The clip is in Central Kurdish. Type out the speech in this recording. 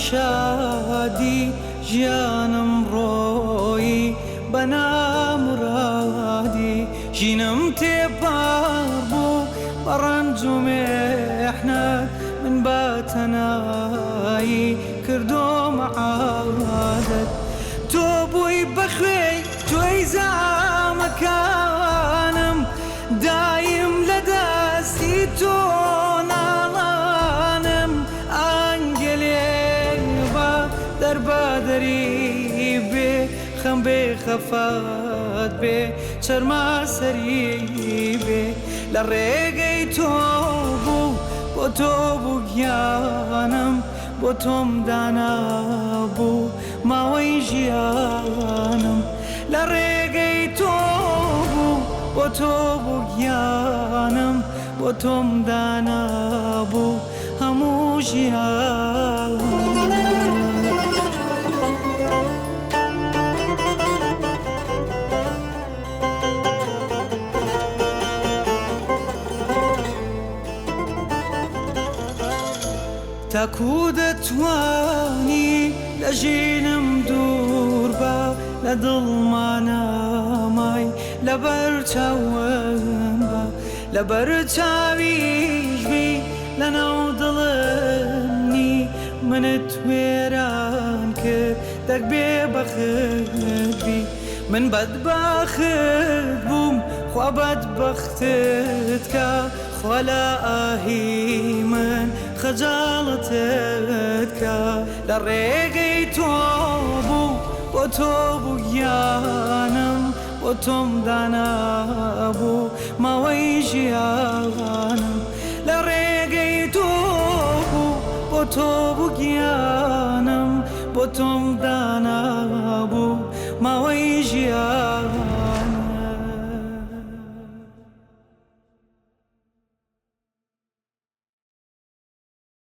شادی ژیانم ڕۆی بەنا مرادی ژینم تێپار بوو بە ڕەنج و مێحنەت من بە تەنایی کردۆمە عادەت تۆ بووی بەخوێی توێی زامەکانم دایم لە دەستی تۆ ناڵانم ئەنگەلێ بە دەربەدەری بێ خەم بێ خەفەت بێ چەرمە سەری بێ لە ڕێگەی تۆ بوو بۆ تۆ بوو گیانم بۆ تۆم دانا بوو ماوەی ژیانم لە ڕێگەی تۆ بوو بۆ تۆ بوو گیانم بۆ تۆم دانا بوو هەموو ژیانم تاکو دەتوانی لە ژینم دوور بە لە دڵمانەمای لەبەر چاوم بە لەبەر چاویش بی لەناو دڵنی منت وێران کرد دەک بێبەخت بی من بەدبەخت بووم خوا بەدبەختت کە خوا لە ئاهی من خەجاڵەتت کە لە ڕێگەی تۆ بوو بۆ تۆ بوو گیانم بۆ تۆم دانا بوو ماوەی ژیانم لە ڕێگەی تۆ بوو بۆ تۆ بوو گیانم بۆ تۆم دانا بوو ماوەی ژیانم